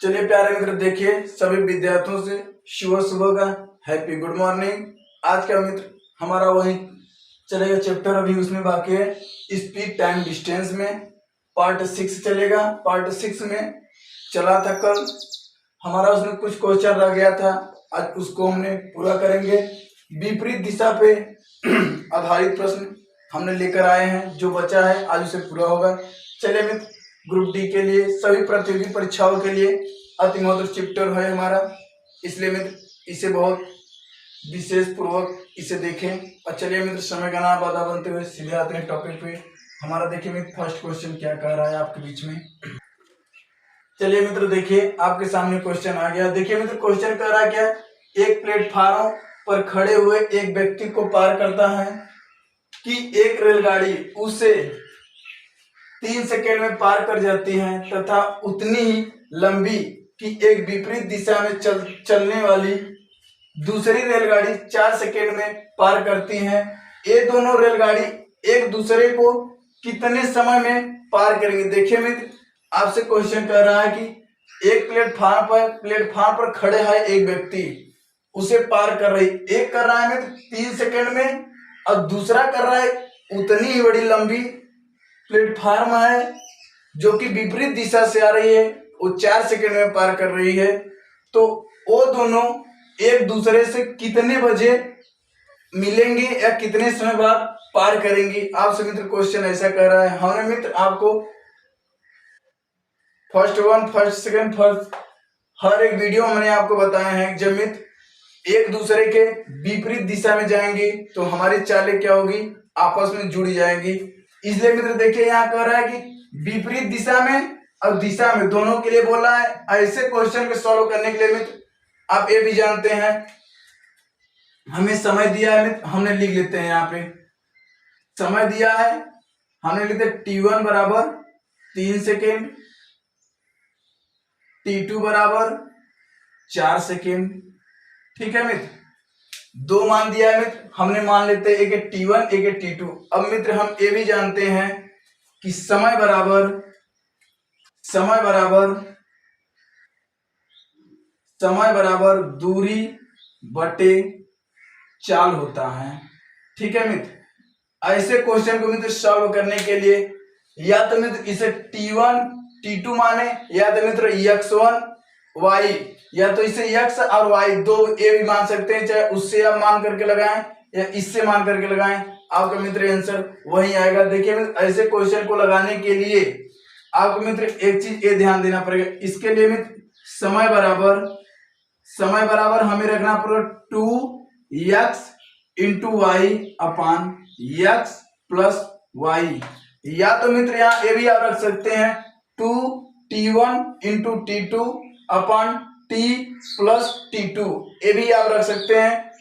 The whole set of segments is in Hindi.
चलिए प्यारे मित्र, देखिए सभी विद्यार्थियों से सुबह सुबह का हैप्पी गुड मॉर्निंग। आज का मित्र हमारा वही चलेगा चैप्टर, अभी उसमें बाकी है स्पीड टाइम डिस्टेंस में पार्ट 6 चलेगा। पार्ट 6 में चला था कल हमारा, उसमें कुछ क्वेश्चन रह गया था, आज उसको हमने पूरा करेंगे। विपरीत दिशा पे आधारित प्रश्न हमने लेकर आए हैं, जो बचा है आज उसे पूरा होगा। चलिए मित्र, ग्रुप डी के लिए सभी प्रतियोगी परीक्षाओं के लिए अति महत्वपूर्ण चैप्टर है हमारा, इसलिए मित्र इसे बहुत विशेष पूर्वक इसे देखें। और चलिए मित्र, समय का नाम बाधा बनते हुए सीधे आते हैं टॉपिक पे हमारा। देखिए मित्र, फर्स्ट क्वेश्चन क्या कह रहा है आपके बीच में। चलिए मित्र, देखिए आपके सामने क्वेश्चन आ गया। देखिए मित्र, क्वेश्चन कह रहा है क्या, एक प्लेटफार्म पर खड़े हुए एक व्यक्ति को पार करता है कि एक रेलगाड़ी उसे 3 सेकेंड में पार कर जाती है तथा उतनी ही लंबी कि एक विपरीत दिशा में चलने वाली दूसरी रेलगाड़ी 4 सेकेंड में पार करती है। ये दोनों रेलगाड़ी एक दूसरे को कितने समय में पार करेंगे। देखिए मित्र, आपसे क्वेश्चन कर रहा है कि एक प्लेटफार्म पर खड़े है एक व्यक्ति, उसे पार कर रही, एक कर रहा है मित्र 3 सेकेंड में और दूसरा कर रहा है उतनी ही बड़ी लंबी प्लेटफार्म है जो कि विपरीत दिशा से आ रही है, वो 4 सेकेंड में पार कर रही है। तो वो दोनों एक दूसरे से कितने बजे मिलेंगे या कितने समय बाद पार करेंगे। आपसे मित्र क्वेश्चन ऐसा कर रहा है। हमने मित्र आपको first one, first second, first हर एक वीडियो मैंने आपको बताया है, जब मित्र एक दूसरे के विपरीत दिशा में जाएंगे तो हमारी चालें क्या होगी, आपस में जुड़ी जाएंगी। इसलिए मित्र देखिए, यहाँ कह रहा है कि विपरीत दिशा में और दिशा में दोनों के लिए बोला है। ऐसे क्वेश्चन को सॉल्व करने के लिए मित्र आप ये भी जानते हैं, हमें समय दिया है मित्र, हमने लिख लेते हैं। यहाँ पे समय दिया है, हमने लिखते T1 बराबर 3 सेकेंड, T2 बराबर 4 सेकेंड। ठीक है मित्र, दो मान दिया है मित्र, हमने मान लेते हैं एक है T1 एक है T2। अब मित्र हम ये भी जानते हैं कि समय बराबर दूरी बटे चाल होता है। ठीक है मित्र, ऐसे क्वेश्चन को मित्र सॉल्व करने के लिए या तो मित्र इसे T1 T2 माने, या तो मित्र x1 y, या तो इसे x और y दो ए भी मान सकते हैं, चाहे उससे आप मान करके लगाएं या इससे मान करके लगाएं, आपका मित्र आंसर वही आएगा। देखिए मित्र, ऐसे क्वेश्चन को लगाने के लिए आपको मित्र एक चीज ये ध्यान देना पड़ेगा। इसके लिए मित्र समय बराबर हमें रखना पड़ेगा 2x इंटू वाई अपान x प्लस वाई, या तो मित्र यहाँ ये भी आप रख सकते हैं 2T1 इंटू T2 अपान T प्लस T2, ये भी आप रख सकते हैं।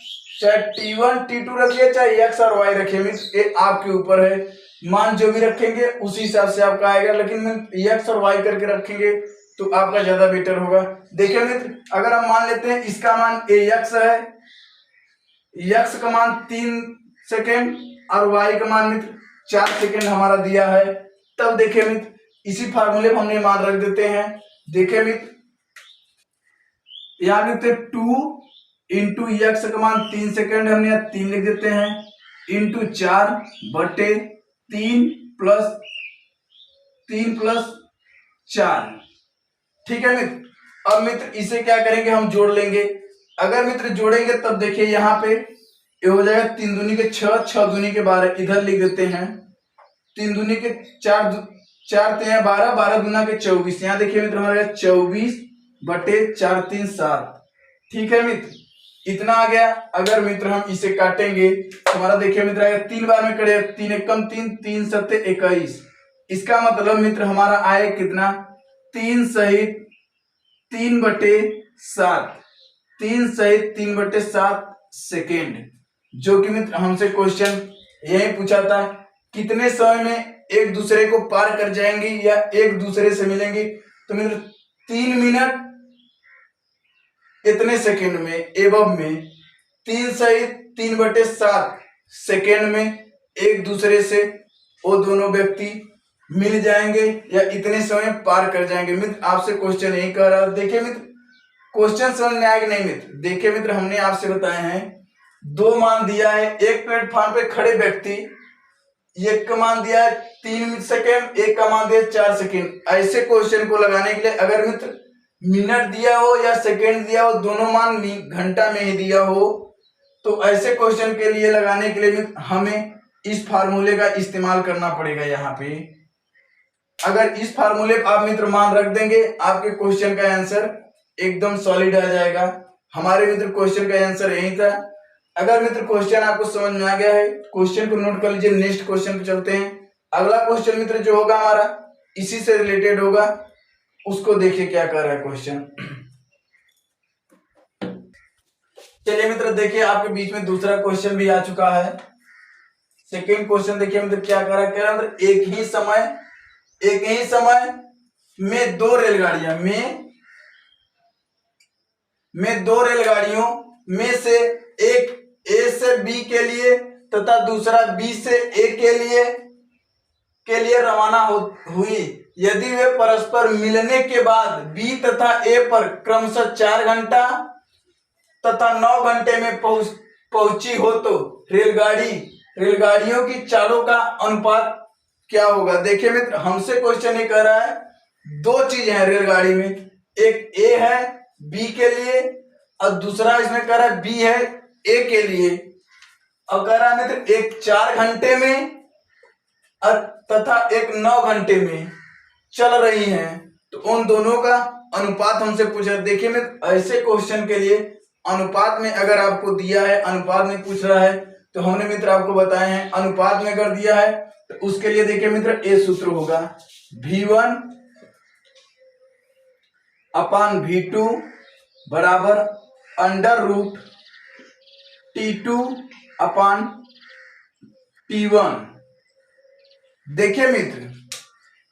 चाहे T1 T2 रखिए चाहे x और y रखिए मित्र, ये आपके ऊपर है, मान जो भी रखेंगे उसी हिसाब से आपका आएगा, लेकिन x और y करके रखेंगे तो आपका ज्यादा बेटर होगा। देखिए मित्र, अगर हम मान लेते हैं इसका मान x है, x का मान 3 सेकेंड और y का मान मित्र 4 सेकेंड हमारा दिया है, तब देखिए मित्र इसी फार्मूले में हमने मान रख देते हैं। देखिए मित्र यहाँ लिखते 2 इंटू एक्स का मान 3 सेकेंड, हमने यहाँ 3 लिख देते हैं, इंटू 4 बटे 3 प्लस 4। ठीक है मित्र, अब मित्र इसे क्या करेंगे, हम जोड़ लेंगे। अगर मित्र जोड़ेंगे तब देखिए यहाँ पे ये हो जाएगा 3 दूनी के 6, 6 दूनी के 12, इधर लिख देते हैं 3 दूनी के 4, 4 3 12, 12 दूना के 24, यहाँ देखिए मित्र हमारा 24 बटे 4 3 7। ठीक है मित्र, इतना आ गया। अगर मित्र हम इसे काटेंगे तो हमारा देखिए मित्र आएगा 3 बार में कटे 3 एकम 3, 3 सत्ते 21, इसका मतलब मित्र हमारा आए कितना 3 सहित 3 बटे 7, 3 सहित 3 बटे 7 सेकेंड, जो कि मित्र हमसे क्वेश्चन यही पूछा था, कितने समय में एक दूसरे को पार कर जाएंगे या एक दूसरे से मिलेंगे। तो मित्र 3 मिनट इतने सेकेंड में एवं में 3 सहित 3 बटे 7 सेकेंड में एक दूसरे से वो दोनों व्यक्ति मिल जाएंगे या इतने समय पार कर जाएंगे। मित्र आपसे क्वेश्चन यही कह रहा है। देखिए मित्र क्वेश्चन समझ में आएगा नहीं मित्र। देखिए मित्र हमने आपसे बताए हैं दो मान दिया है, एक प्लेटफॉर्म पे खड़े व्यक्ति, एक का मान दिया है 3 सेकेंड, एक का मान दिया 4 सेकेंड। ऐसे क्वेश्चन को लगाने के लिए अगर मित्र मिनट दिया हो या सेकेंड दिया हो, दोनों मान घंटा में ही दिया हो, तो ऐसे क्वेश्चन के लिए लगाने के लिए मित्र हमें इस फार्मूले का इस्तेमाल करना पड़ेगा। यहाँ पे अगर इस फार्मूले पर आप मित्र मान रख देंगे, आपके क्वेश्चन का आंसर एकदम सॉलिड आ जाएगा। हमारे मित्र क्वेश्चन का आंसर यही था। अगर मित्र क्वेश्चन आपको समझ में आ गया है, क्वेश्चन को नोट कर लीजिए। नेक्स्ट क्वेश्चन पे चलते हैं। अगला क्वेश्चन मित्र जो होगा हमारा इसी से रिलेटेड होगा, उसको देखिए क्या कर रहा है क्वेश्चन। चलिए मित्र देखिए आपके बीच में दूसरा क्वेश्चन भी आ चुका है। सेकेंड क्वेश्चन देखिए मित्र क्या कर रहा है, कह रहा है एक ही समय में दो रेलगाड़ियां में दो रेलगाड़ियों में से एक ए से बी के लिए तथा दूसरा बी से ए के लिए रवाना हुई। यदि वे परस्पर मिलने के बाद बी तथा ए पर क्रमशः 4 घंटा तथा 9 घंटे में पहुंची हो तो रेलगाड़ियों की चालों का अनुपात क्या होगा। देखिए मित्र हमसे क्वेश्चन ये कह रहा है दो चीज है रेलगाड़ी में, एक ए है बी के लिए और दूसरा इसमें कह रहा है बी है ए के लिए। अब कह रहा है मित्र एक 4 घंटे में तथा एक 9 घंटे में चल रही हैं, तो उन दोनों का अनुपात हमसे पूछा। देखिए मित्र ऐसे क्वेश्चन के लिए अनुपात में अगर आपको दिया है, अनुपात में पूछ रहा है, तो हमने मित्र आपको बताए हैं अनुपात में अगर दिया है तो उसके लिए देखिए मित्र ए सूत्र होगा V1 अपान V2 बराबर अंडर रूट T2 अपान T1। देखिए मित्र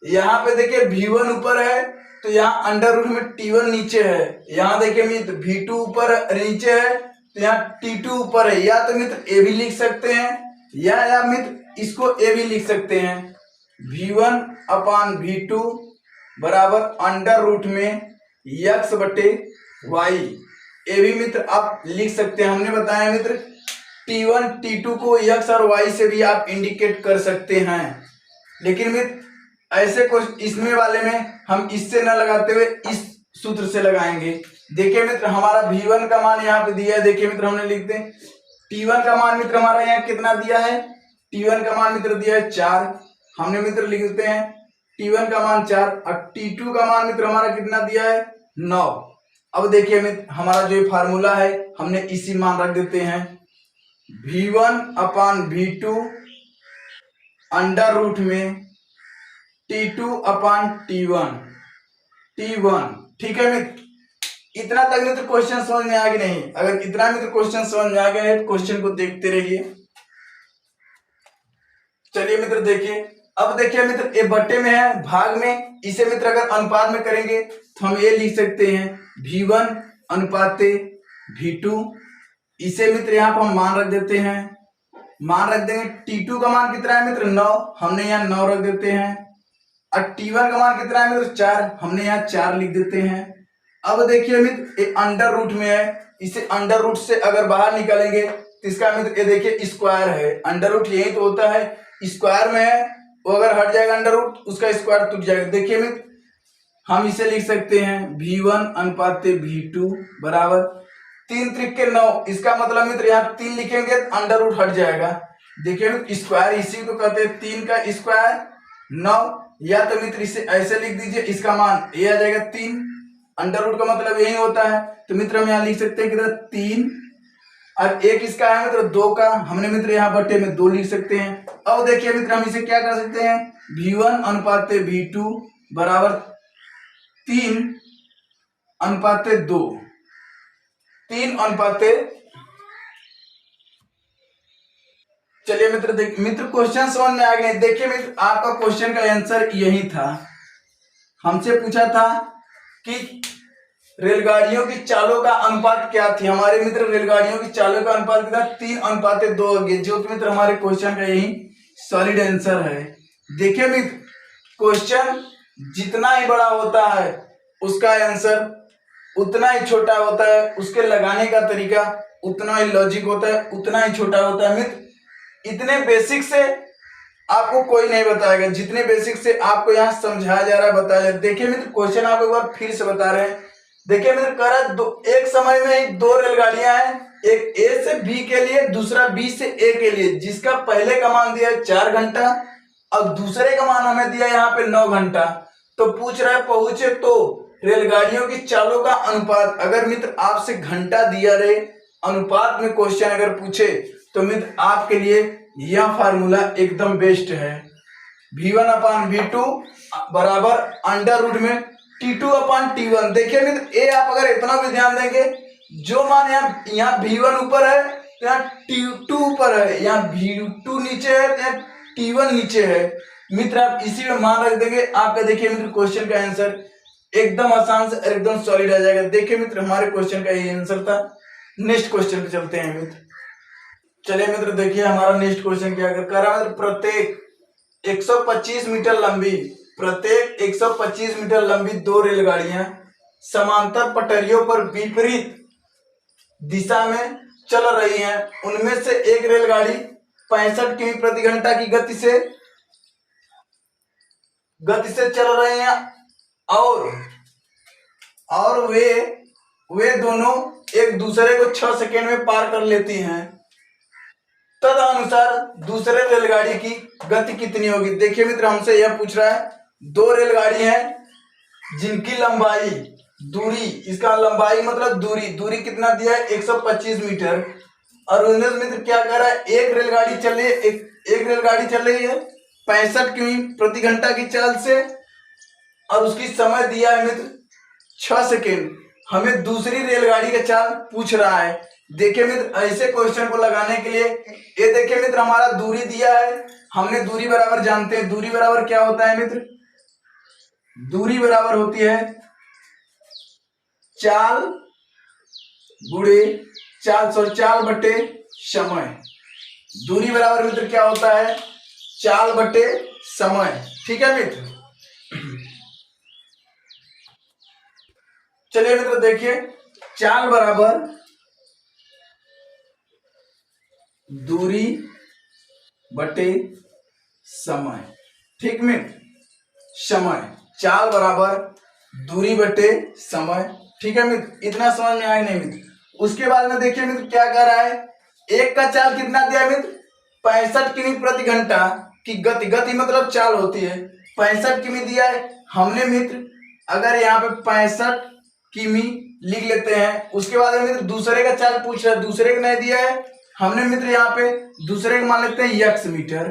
यहाँ पे देखिए V1 ऊपर है तो यहाँ अंडर रूट में T1 नीचे है। यहाँ देखिए मित्र V2 ऊपर नीचे है तो यहाँ T2 ऊपर है। या तो मित्र ए भी लिख सकते हैं या मित्र इसको ए भी लिख सकते हैं। V1 अपान V2 बराबर अंडर रूट में x बटे y। ए भी मित्र आप लिख सकते हैं। हमने बताया मित्र T1 T2 को x और y से भी आप इंडिकेट कर सकते हैं, लेकिन मित्र ऐसे कुछ इसमें वाले में हम इससे न लगाते हुए इस सूत्र से लगाएंगे। देखिए मित्र हमारा V1 का मान यहाँ पे दिया है। देखिए मित्र हमने लिखते हैं T1 का मान मित्र हमारा यहाँ कितना दिया है, T1 का मान मित्र दिया है 4। हमने मित्र लिखते हैं T1 का मान 4 और T2 का मान मित्र हमारा कितना दिया है 9। अब देखिए मित्र हमारा जो फार्मूला है हमने इसी मान रख देते हैं V1 अपान V2 अंडर रूट में T2 अपान T1। ठीक है मित्र, इतना तक मित्र क्वेश्चन समझ में आ गया नहीं। अगर इतना मित्र क्वेश्चन समझ में आ गया है क्वेश्चन को देखते रहिए। चलिए मित्र देखिए, अब देखिए मित्र ए बट्टे में है भाग में, इसे मित्र अगर अनुपात में करेंगे तो हम ये लिख सकते हैं V1 अनुपात V2। इसे मित्र यहाँ पर हम मान रख देते हैं, मान रख देंगे T2 का मान कितना है मित्र 9, हमने यहाँ 9 रख देते हैं। और T1 का मान कितना है मित्र 4, हमने यहाँ 4 लिख देते हैं। अब देखिए मित्र ये अंडर रूट में है, इसे अंडर रूट से अगर बाहर निकालेंगे तो इसका मित्र ये देखिए स्क्वायर है। अंडर रूट यही तो होता है, स्क्वायर में है, वो अगर हट जाएगा अंडर रूट उसका स्क्वायर टूट जाएगा। देखिए मित्र हम इसे लिख सकते हैं V1 अनुपात V2 बराबर 3 त्रिक 9। इसका मतलब मित्र यहाँ 3 लिखेंगे तो अंडर रूट हट जाएगा। देखिए मित्र स्क्वायर इसी को कहते हैं 3 का स्क्वायर 9। या तो मित्र इसे ऐसे लिख दीजिए, इसका मान ये आ जाएगा 3, अंडर रूट का मतलब यही होता है। तो मित्र हम यहाँ लिख सकते हैं कितना 3 और एक इसका है मित्र 2 का, हमने मित्र यहाँ बट्टे में 2 लिख सकते हैं। अब देखिए मित्र हम इसे क्या कर सकते हैं V1 अनुपात V2 बराबर 3 अनुपात 2, 3 अनुपात। चलिए मित्र मित्र क्वेश्चन समझ में आ गए। देखिए मित्र आपका क्वेश्चन का आंसर यही था। हमसे पूछा था कि रेलगाड़ियों की चालों का अनुपात क्या थी। हमारे मित्र रेलगाड़ियों की चालों का अनुपात कितना 3 अनुपात 2 हो गया, जो कि मित्र हमारे क्वेश्चन का यही सॉलिड आंसर है। देखिए मित्र क्वेश्चन जितना ही बड़ा होता है उसका आंसर उतना ही छोटा होता है, उसके लगाने का तरीका उतना ही लॉजिक होता है, उतना ही छोटा होता है। मित्र इतने बेसिक से आपको कोई नहीं बताएगा जितने बेसिक से आपको यहाँ समझाया जा रहा है, बताया जा रहा है। देखिए मित्र क्वेश्चन आपको एक बार फिर से बता रहे हैं। देखिए मित्र कह रहा है एक समय में ही दो रेलगाड़ियां हैं, एक ए से बी के लिए, दूसरा बी से ए के लिए, जिसका पहले का मान दिया है 4 घंटा और दूसरे का मान हमें दिया यहाँ पे 9 घंटा। तो पूछ रहा है पहुंचे तो रेलगाड़ियों की चालों का अनुपात। अगर मित्र आपसे घंटा दिया रहे, अनुपात में क्वेश्चन अगर पूछे तो मित्र आपके लिए यह फार्मूला एकदम बेस्ट है। V1/V2 बराबर अंडर रूट में T2/T1। देखिए मित्र ए आप अगर इतना भी ध्यान देंगे, जो मान यहाँ V1 ऊपर है तो यहाँ T2 ऊपर है, यहाँ V2 नीचे है तो यहाँ T1 नीचे है। मित्र आप इसी में मान रख देंगे, आपका देखिए मित्र क्वेश्चन का आंसर एकदम आसान से एकदम सॉलिड आ जाएगा। देखिए मित्र हमारे क्वेश्चन का ये आंसर था। नेक्स्ट क्वेश्चन पे चलते हैं मित्र। चलिए मित्र देखिए हमारा नेक्स्ट क्वेश्चन क्या कर रहा है। प्रत्येक 125 मीटर लंबी दो रेलगाड़ियां समांतर पटरियों पर विपरीत दिशा में चल रही हैं। उनमें से एक रेलगाड़ी 65 किमी प्रति घंटा की गति से चल रही हैं और वे दोनों एक दूसरे को 6 सेकेंड में पार कर लेती हैं। तदनुसार दूसरे रेलगाड़ी की गति कितनी होगी। देखिए मित्र हमसे यह पूछ रहा है, दो रेलगाड़ी हैं जिनकी लंबाई दूरी, इसका लंबाई मतलब दूरी कितना दिया है 125 मीटर। और उनमें मित्र क्या कर रहा है, एक रेलगाड़ी चल रही है 65 किमी प्रति घंटा की चाल से और उसकी समय दिया है मित्र 6 सेकेंड। हमें दूसरी रेलगाड़ी का चाल पूछ रहा है। देखिए मित्र ऐसे क्वेश्चन को लगाने के लिए ये देखिए मित्र हमारा दूरी दिया है, हमने दूरी बराबर जानते हैं। दूरी बराबर क्या होता है मित्र, दूरी बराबर होती है चाल बटे समय। दूरी बराबर मित्र क्या होता है, चाल बटे समय। ठीक है मित्र। चलिए मित्र देखिए चाल बराबर दूरी बटे समय। ठीक मित्र, समय, चाल बराबर दूरी बटे समय। ठीक है मित्र, इतना समझ में आया नहीं मित्र। उसके बाद में देखिए मित्र क्या कर रहा है, एक का चाल कितना दिया मित्र 65 किमी प्रति घंटा की गति मतलब चाल होती है, 65 किमी दिया है। हमने मित्र अगर यहाँ पे 65 किमी लिख लेते हैं। उसके बाद मित्र दूसरे का चाल पूछ रहा है, दूसरे का नहीं दिया है, हमने मित्र यहाँ पे दूसरे का मान लेते हैं यक्स मीटर,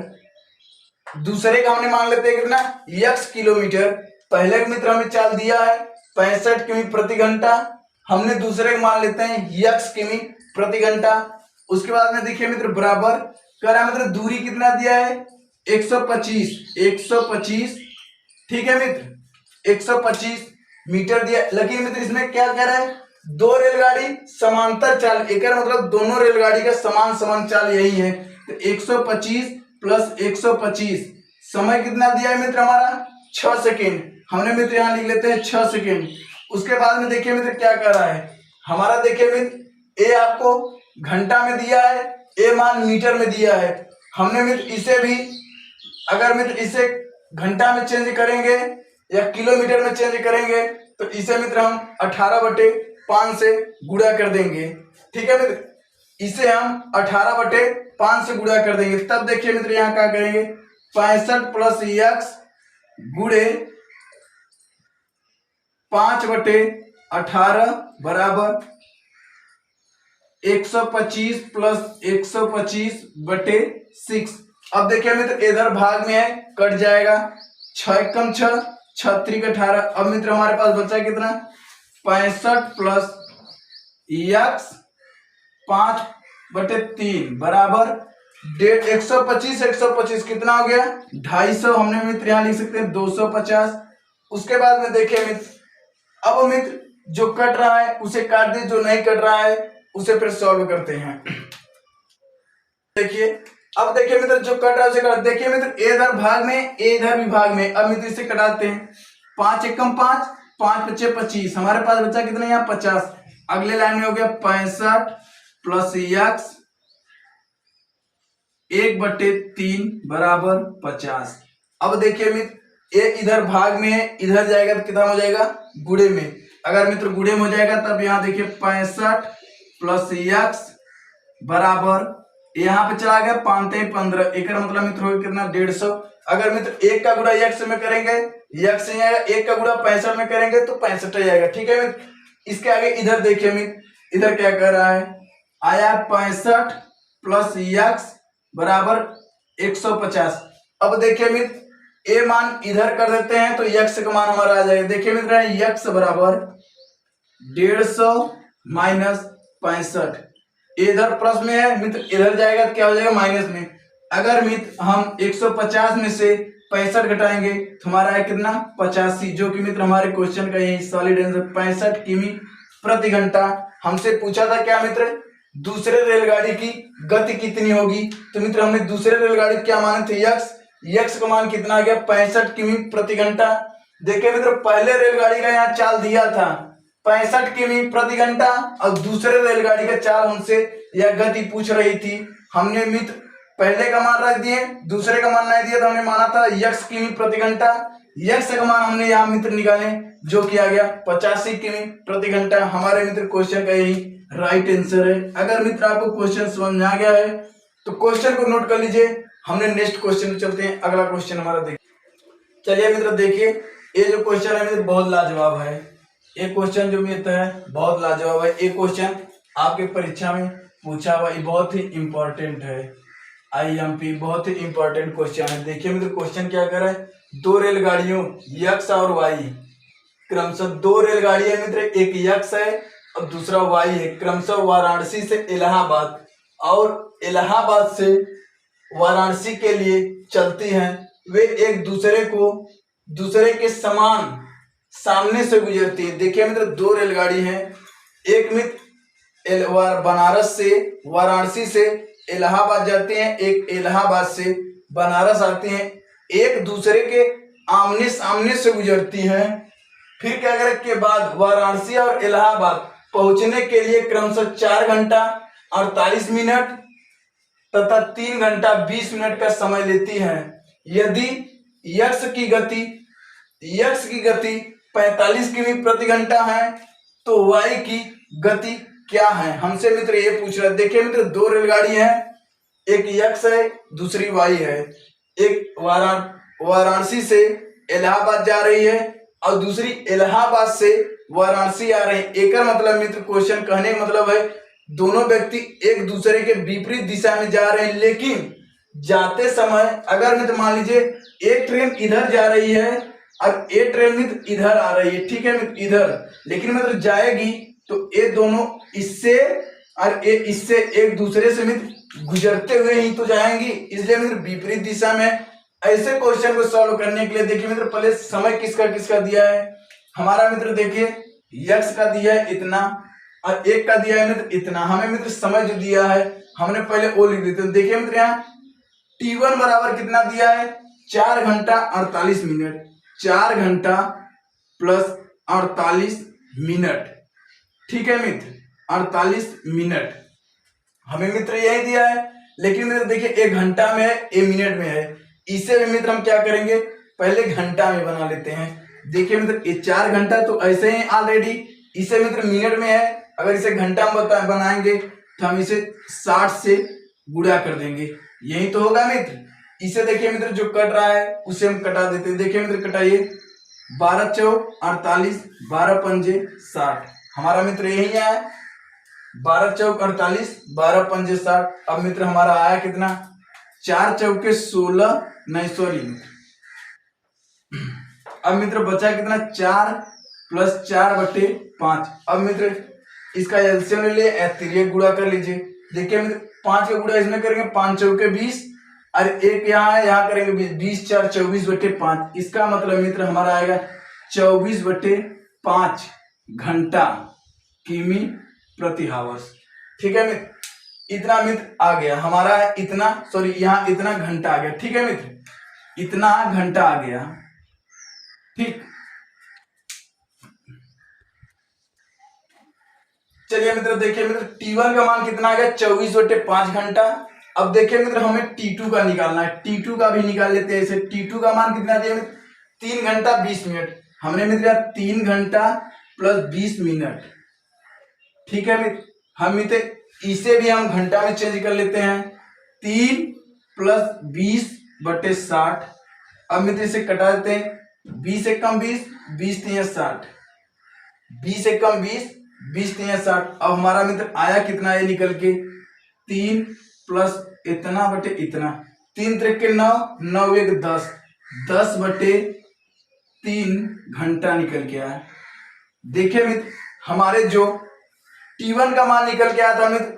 दूसरे का हमने मान लेते हैं कितना यक्स किलोमीटर। पहले का मित्र हमें चाल दिया है 65 किमी प्रति घंटा, हमने दूसरे का मान लेते हैं यक्स किमी प्रति घंटा। उसके बाद में देखिए मित्र बराबर कर मित्र दूरी कितना दिया है 125। ठीक है मित्र 125 मीटर दिया। लेकिन मित्र इसमें क्या कह रहा है, दो रेलगाड़ी समांतर चाल, एक मतलब दोनों रेलगाड़ी का समान चाल यही है। तो 125 प्लस 125 समय कितना दिया है मित्र हमारा 6 सेकेंड। हमने मित्र यहाँ लिख लेते हैं 6 सेकेंड। उसके बाद में देखिए मित्र क्या कर रहा है हमारा, देखिए मित्र ए आपको घंटा में दिया है, ए मान मीटर में दिया है। हमने मित्र इसे भी अगर मित्र इसे घंटा में चेंज करेंगे या किलोमीटर में चेंज करेंगे तो इसे मित्र हम 18/5 से गुणा कर देंगे। ठीक है मित्र, इसे हम 18/5 से गुणा कर देंगे। तब देखिए मित्र यहाँ क्या करेंगे 65 प्लस यक्स गुणे 5/18 बराबर 125 प्लस 125/6। अब देखिए मित्र इधर भाग में है कट जाएगा, 6 एकम 6, 6 त्रिक 18। अब मित्र हमारे पास बचा कितना 65 प्लस यक्स 5/3 बराबर 125 कितना हो गया 250। हमने मित्र यहाँ लिख सकते हैं 250। उसके बाद में देखिए मित्र अब मित्र जो कट रहा है उसे काट दे, जो नहीं कट रहा है उसे फिर सॉल्व करते हैं। देखिए अब देखिए मित्र जो कट रहा है उसे कट, देखिए मित्र ए इधर भाग में, ए इधर भी भाग में। अब मित्र इसे कटाते हैं, 5 एकम 5, 5 पच्चे 25, हमारे पास बचा कितना यहाँ 50। अगले लाइन में हो गया 65 प्लस x 1/3 बराबर 50। अब देखिए मित्र ए इधर भाग में है, इधर जाएगा तो कितना हो जाएगा गुणे में। अगर मित्र गुणे में हो जाएगा तब यहाँ देखिए 65 प्लस x बराबर, यहाँ पे चला गया 5 15, एक मतलब मित्र हो कितना 150। अगर मित्र एक का गुणा x में करेंगे, x नहीं आएगा, एक का गुणा 65 में करेंगे तो 65 ही आएगा। ठीक है मित्र, इसके आगे इधर देखिए मित्र, इधर क्या कर रहा है, आया 65 प्लस x बराबर 150। अब देखिए मित्र ए मान इधर कर देते हैं तो x का मान हमारा आ जाएगा। देखिए मित्र x बराबर 150 माइनस 65, इधर प्लस में है मित्र, इधर जाएगा तो क्या हो जाएगा माइनस में। अगर मित्र हम 150 में से 65 घटाएंगे तो हमारा है कितना 85, जो कि मित्र हमारे क्वेश्चन का यही सॉलिड आंसर 65 किमी प्रति घंटा। हमसे पूछा था क्या मित्र, दूसरे रेलगाड़ी की गति कितनी होगी, तो मित्र हमने दूसरे रेलगाड़ी क्या माने थे यक्स का मान कितना आ गया 65 किमी प्रति घंटा। देखिए मित्र पहले रेलगाड़ी का यहाँ चाल दिया था 65 किमी प्रति घंटा, और दूसरे रेलगाड़ी का चाल हमसे यह गति पूछ रही थी। हमने मित्र पहले का मान रख दिए, दूसरे का मान नहीं दिया तो हमने माना था यक्स किमी प्रति घंटा। यक्स का मान हमने यहाँ मित्र निकाले जो किया गया 85 किमी प्रति घंटा। हमारे मित्र क्वेश्चन का यही राइट आंसर है। अगर मित्र आपको क्वेश्चन समझ में आ गया है तो क्वेश्चन को नोट कर लीजिए। हमने नेक्स्ट क्वेश्चन में चलते हैं। अगला क्वेश्चन हमारा देखिए, चलिए मित्र देखिए ये जो क्वेश्चन है मित्र बहुत लाजवाब है। ये क्वेश्चन जो मित्र है बहुत लाजवाब है। ये क्वेश्चन आपके परीक्षा में पूछा हुआ, ये बहुत ही इंपॉर्टेंट है। आईएमपी बहुत ही इंपॉर्टेंट क्वेश्चन है। देखिए मित्र क्वेश्चन क्या कर रहा है, दो रेलगाड़ियों यक्स और वाई, क्रमशः दो रेलगाड़ी है मित्र, एक यक्स है और दूसरा वाई है, क्रमशः वाराणसी से इलाहाबाद और इलाहाबाद से वाराणसी के लिए चलती हैं। वे एक दूसरे के समान सामने से गुजरती है। देखिए मित्र दो रेलगाड़ी हैं, एक मित्र बनारस से वाराणसी से इलाहाबाद जाते हैं, एक इलाहाबाद से बनारस आते हैं, एक दूसरे के आमने सामने से गुजरती हैं। फिर क्या करें के बाद वाराणसी और इलाहाबाद पहुंचने के लिए क्रमशः 4 घंटा 48 मिनट तथा 3 घंटा 20 मिनट का समय लेती हैं। यदि यक्स की गति 45 किमी प्रति घंटा है तो वाई की गति क्या है, हमसे मित्र ये पूछ रहा है। देखिए मित्र दो रेलगाड़ी हैं, एक यक्स है दूसरी वाई है, एक वाराणसी से इलाहाबाद जा रही है और दूसरी इलाहाबाद से वाराणसी आ रहे हैं। एक मतलब मित्र क्वेश्चन कहने का मतलब है दोनों व्यक्ति एक दूसरे के विपरीत दिशा में जा रहे हैं, लेकिन जाते समय अगर मित्र मान लीजिए एक ट्रेन इधर जा रही है और एक ट्रेन मित्र इधर आ रही है, ठीक है मित्र इधर, लेकिन मित्र जाएगी तो ये दोनों इससे और ये इससे एक दूसरे से मित्र गुजरते हुए ही तो जाएंगी, इसलिए मित्र विपरीत दिशा में। ऐसे क्वेश्चन को सॉल्व करने के लिए देखिए मित्र पहले समय किसका दिया है, हमारा मित्र देखिए यक्स का दिया है इतना और एक का दिया है मित्र इतना। हमें मित्र समय जो दिया है हमने पहले वो लिख देते हैं। देखिए मित्र यहाँ T1 बराबर कितना दिया है 4 घंटा 48 मिनट, 4 घंटा प्लस 48 मिनट, ठीक है मित्र 48 मिनट हमें मित्र यही दिया है। लेकिन मित्र देखिए एक घंटा में है एक मिनट में है, इसे भी मित्र हम क्या करेंगे पहले घंटा में बना लेते हैं। देखिए मित्र ये 4 घंटा तो ऐसे ही ऑलरेडी, इसे मित्र मिनट में है, अगर इसे घंटा में बनाएंगे तो हम इसे 60 से गुणा कर देंगे, यही तो होगा मित्र। इसे देखिए मित्र जो कट रहा है उसे हम कटा देते हैं। देखिए मित्र कटाइए 12 चौक 48, 12 पंजे 60, हमारा मित्र यही है 12 चौक 48, 12 पंजे 60। अब मित्र हमारा आया कितना 4 चौके 16, नहीं सॉरी अब मित्र बचा कितना 4 प्लस 4/5। अब मित्र इसका एलसीएम ले लिए, तिर्यक गुणा कर लीजिए। देखिए मित्र 5 का गुणा इसमें करेंगे 5 चौके 20 और एक यहाँ है यहाँ करेंगे 20 4 24/5। इसका मतलब मित्र हमारा आएगा 24/5 घंटा किमी प्रति हावर्स, ठीक है मित्र। इतना मित्र आ गया हमारा, इतना सॉरी यहाँ इतना घंटा आ गया। ठीक है मित्र, इतना घंटा आ गया। ठीक, चलिए मित्र देखिए मित्र T1 का मान कितना आ गया 24/5 घंटा। अब देखिए मित्र हमें T2 का निकालना है, T2 का भी निकाल लेते हैं। इसे T2 का मान कितना दिया मित्र 3 घंटा 20 मिनट। हमने मित्र 3 घंटा प्लस 20 मिनट। ठीक है मित्र, हम मित्र इसे भी हम घंटा में चेंज कर लेते हैं, 3 प्लस 20/60। अब मित्र इसे कटा देते हैं, 20 एकम 20, 20 तिया 60, 20 एकम 20, 20 तिया 60। अब हमारा मित्र आया कितना है निकल के 3 प्लस इतना बटे इतना, 3 त्रिक 9, 9 एक 10, 10/3 घंटा निकल के आया। देखिए मित्र हमारे जो T1 का मान निकल के आया था मित्र,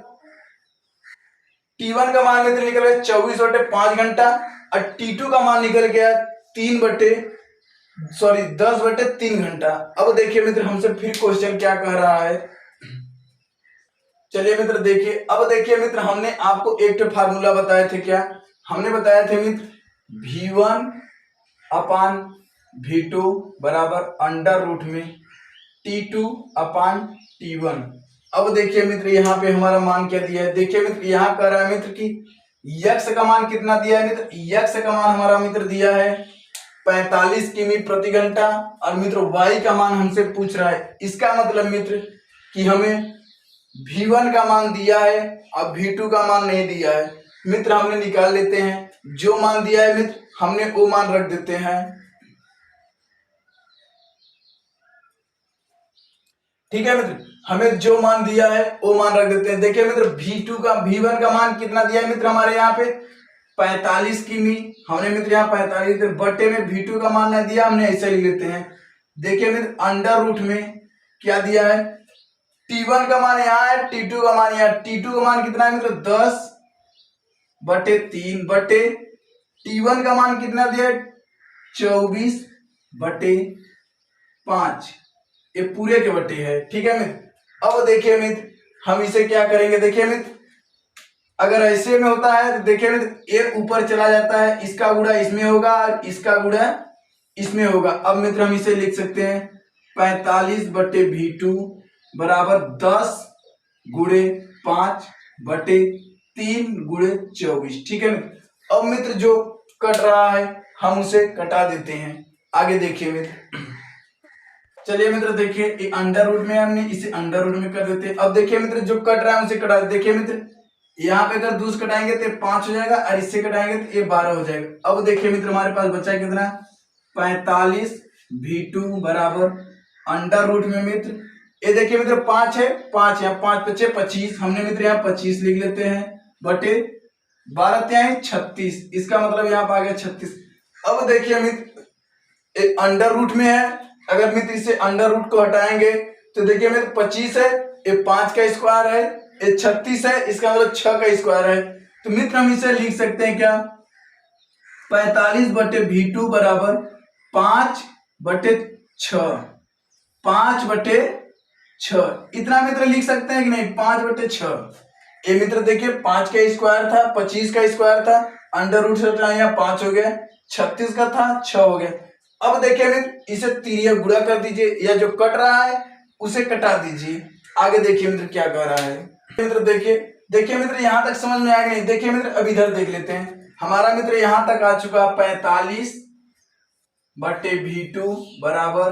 T1 का मान मित्र निकल गया 24/5 घंटा, और T2 का मान निकल गया 10/3 घंटा। अब देखिए मित्र हमसे फिर क्वेश्चन क्या कह रहा है, चलिए मित्र देखिए। अब देखिए मित्र हमने आपको एक तो फार्मूला बताए थे, क्या हमने बताया थे मित्र V1/V2 बराबर अंडर रूट में T2/T1। अब देखिए मित्र यहाँ पे हमारा मान क्या दिया है, देखिए मित्र यहाँ कह रहा है मित्र कि यक्स का मान कितना दिया है मित्र, यक्स का मान हमारा मित्र दिया है 45 किमी प्रति घंटा, और मित्र वाई का मान हमसे पूछ रहा है। इसका मतलब मित्र कि हमें V1 का मान दिया है और V2 का मान नहीं दिया है। मित्र हमने निकाल लेते हैं, जो मान दिया है मित्र हमने वो मान रख देते हैं। ठीक है मित्र, हमें जो मान दिया है वो मान रख देते हैं। देखिए मित्र V1 का मान कितना दिया है मित्र हमारे यहाँ पे 45 किमी, हमने मित्र यहाँ 45 बटे में V2 का मान नहीं दिया, हमने ऐसे लिख लेते हैं। देखिए मित्र अंडर रूट में क्या दिया है, T1 का मान यहाँ है, T2 का मान यहाँ, T2 का मान कितना है मित्र 10/3 बटे T1 का मान कितना दिया है 24/5, ये पूरे के बटे है। ठीक है मित्र, अब देखिए मित्र हम इसे क्या करेंगे, देखिए मित्र अगर ऐसे में होता है तो देखिए मित्र ये ऊपर चला जाता है, इसका गुणा इसमें होगा और इसका गुणा इसमें होगा। अब मित्र हम इसे लिख सकते हैं 45/V2 बराबर 10/5/3/24। ठीक है मित्र, अब मित्र जो कट रहा है हम उसे कटा देते हैं। आगे देखिए मित्र, चलिए मित्र देखिए ये अंडर रूट में हमने इसे अंडर रूट में कर देते हैं। अब देखिए मित्र जो कट रहा है उसे कटा, देखिए मित्र यहाँ पे अगर 2 कटाएंगे तो 5 हो जाएगा और इससे कटाएंगे तो ये 12 हो जाएगा। अब देखिए मित्र हमारे पास बचा है कितना 45V2 बराबर अंडर रूट में मित्र ये देखिए मित्र 5 है, 5 यहाँ 5 बचे 25, हमने मित्र यहाँ 25 लिख लेते हैं बटे 12 है 36, इसका मतलब यहाँ पे आ गया 36। अब देखिए मित्र ये अंडर रूट में है, अगर मित्र इसे अंडर रूट को हटाएंगे तो देखिए मित्र 25 है, ये 5 का स्क्वायर है, ये 36 है, इसका मतलब 6 का स्क्वायर है। तो मित्र हम इसे लिख सकते हैं क्या 45/V2 बराबर 5/6, 5/6 इतना मित्र लिख सकते हैं कि नहीं 5/6। ये मित्र देखिए 5 का स्क्वायर था, 25 का स्क्वायर था, अंडर रूट से यहाँ 5 हो गया, 36 का था 6 हो गया। अब देखिए मित्र इसे तिरिया गुणा कर दीजिए, या जो कट रहा है उसे कटा दीजिए। आगे देखिए मित्र क्या कह रहा है, मित्र देखिए मित्र यहां तक समझ में आया नहीं। देखिए मित्र अब इधर देख लेते हैं, हमारा मित्र यहां तक आ चुका 45/V2 बराबर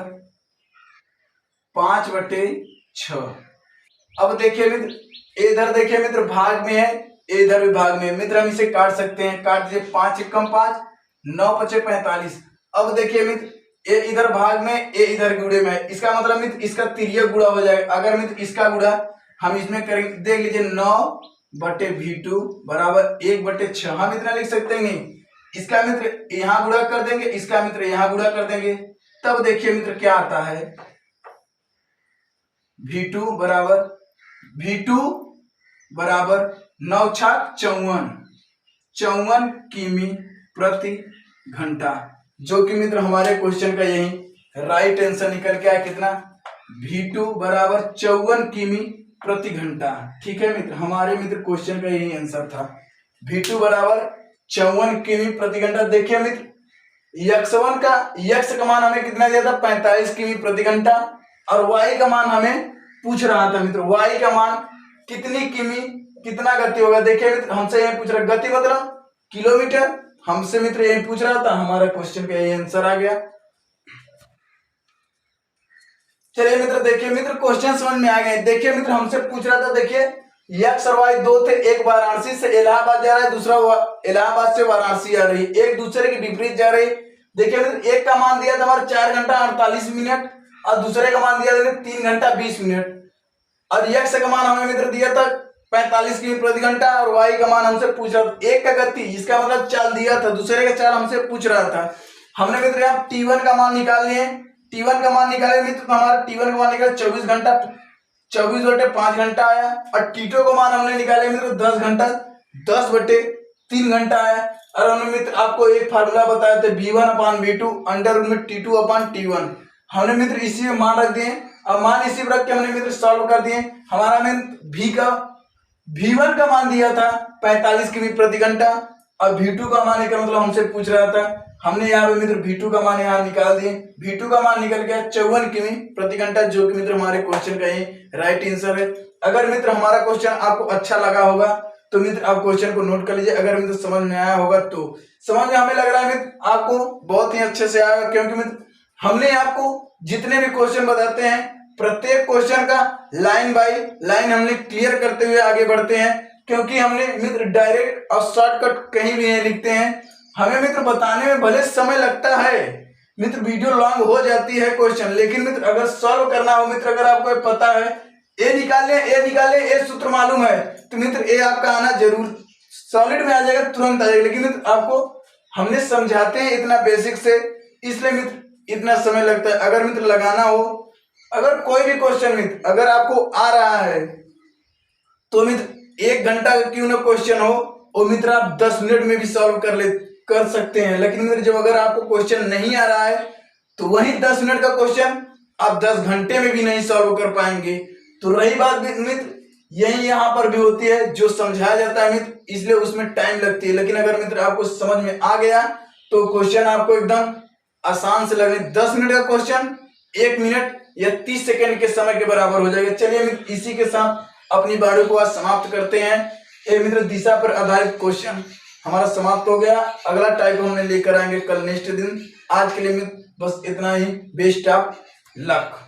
5/6। अब देखिए मित्र इधर देखिए मित्र भाग में है, इधर भी भाग में है। मित्र हम इसे काट सकते हैं, काट दीजिए 5 एकम 5, 9 पचे 45। अब देखिए मित्र ये इधर भाग में, ये इधर गुणे में है, इसका मतलब मित्र इसका तिर्यक गुणा हो जाएगा। अगर मित्र इसका गुणा हम इसमें करेंगे, देख लीजिए 9/V2 बराबर 1/6, हम इतना लिख सकते हैं नहीं, इसका मित्र यहाँ गुणा कर देंगे, इसका मित्र यहाँ गुणा कर देंगे, तब देखिए मित्र क्या आता है V2 बराबर 9 छाक 54 किमी प्रति घंटा, जो कि मित्र हमारे क्वेश्चन का यही राइट आंसर निकल के आया कितना V2 बराबर 54 किमी प्रति घंटा। ठीक है मित्र, हमारे मित्र क्वेश्चन का यही आंसर था। V2 बराबर 54 किमी प्रति घंटा। देखिए मित्र, यक्स का मान हमें कितना दिया था, 45 किमी प्रति घंटा, और वाई का मान हमें पूछ रहा था मित्र, वाई का मान कितनी किमी, कितना गति होगा। देखिए मित्र, हमसे यही पूछ रहा, गति मतलब किलोमीटर, हमसे मित्र यही पूछ रहा था, हमारा क्वेश्चन का यही आंसर आ गया। चलिए मित्र, देखिए मित्र क्वेश्चन समझ में आ गए। देखिए मित्र, हमसे पूछ रहा था, देखिए यक्स और वाई दो थे, एक वाराणसी से इलाहाबाद जा रहा है, दूसरा इलाहाबाद से वाराणसी आ रही, एक दूसरे के विपरीत जा रही। देखिए मित्र, एक का मान दिया था हमारा 4 घंटा 48 मिनट और दूसरे का मान दिया था 3 घंटा 20 मिनट, और यक्स का मान हमें मित्र दिया था 45 किमी प्रति घंटा, और वाई का मान हमसे पूछ रहा था। एक का गति, इसका मतलब चाल दिया था, दूसरे का चाल हमसे पूछ रहा था। हमने मित्र यहाँ T1 का मान निकाल लिए, T1 का मान निकाले मित्र, तो हमारा T1 का मान निकाले 24 घंटा, 24/5 घंटा आया, और T2 का मान हमने निकाले मित्र 10 घंटा 10/3 घंटा आया। और हमने मित्र आपको एक फार्मूला बताया था, V1/V2 अंडर रूट में T2/T1। हमने मित्र इसी में मान रख दिए, अब मान इसी में रख के हमने मित्र सॉल्व कर दिए। हमारा में V1 का मान दिया था 45 किमी प्रति घंटा, और V2 का मान निकल मतलब हमसे पूछ रहा था, हमने यहाँ पे मित्र V2 का मान यहाँ निकाल दिए। V2 का मान निकल गया 54 किमी प्रति घंटा, जो कि मित्र हमारे क्वेश्चन का ही राइट आंसर है। अगर मित्र हमारा क्वेश्चन आपको अच्छा लगा होगा तो मित्र आप क्वेश्चन को नोट कर लीजिए। अगर मित्र समझ में आया होगा तो समझ में हमें लग रहा है मित्र आपको बहुत ही अच्छे से आएगा, क्योंकि मित्र हमने आपको जितने भी क्वेश्चन बताते हैं प्रत्येक क्वेश्चन का लाइन बाय लाइन हमने क्लियर करते हुए आगे बढ़ते हैं, क्योंकि हमने मित्र डायरेक्ट और शॉर्टकट कहीं भी नहीं लिखते हैं। हमें मित्र बताने में भले समय लगता है मित्र, वीडियो लॉन्ग हो जाती है क्वेश्चन, लेकिन मित्र अगर सॉल्व करना हो मित्र, अगर आपको पता है ए निकाले ए सूत्र मालूम है, तो मित्र ए आपका आना जरूर सॉलिड में आ जाएगा, तुरंत आ जाएगा। लेकिन मित्र आपको हमने समझाते हैं इतना बेसिक से, इसलिए मित्र इतना समय लगता है। अगर मित्र लगाना हो, अगर कोई भी क्वेश्चन मित्र अगर आपको आ रहा है तो मित्र 1 घंटा का क्यों ना क्वेश्चन हो, और मित्र आप 10 मिनट में भी सॉल्व कर सकते हैं। लेकिन मित्र जब अगर आपको क्वेश्चन नहीं आ रहा है तो वही 10 मिनट का क्वेश्चन आप 10 घंटे में भी नहीं सॉल्व कर पाएंगे। तो रही बात मित्र यही यहाँ पर भी होती है, जो समझाया जाता है मित्र, इसलिए उसमें टाइम लगती है। लेकिन अगर मित्र आपको समझ में आ गया तो क्वेश्चन आपको एकदम आसान से लगने, 10 मिनट का क्वेश्चन 1 मिनट या 30 सेकेंड के समय के बराबर हो जाएगा। चलिए मित्र इसी के साथ अपनी वीडियो को आज समाप्त करते हैं। ये मित्र दिशा पर आधारित क्वेश्चन हमारा समाप्त हो गया। अगला टाइप हमने लेकर आएंगे कल नेक्स्ट दिन। आज के लिए मित्र बस इतना ही। Best of luck.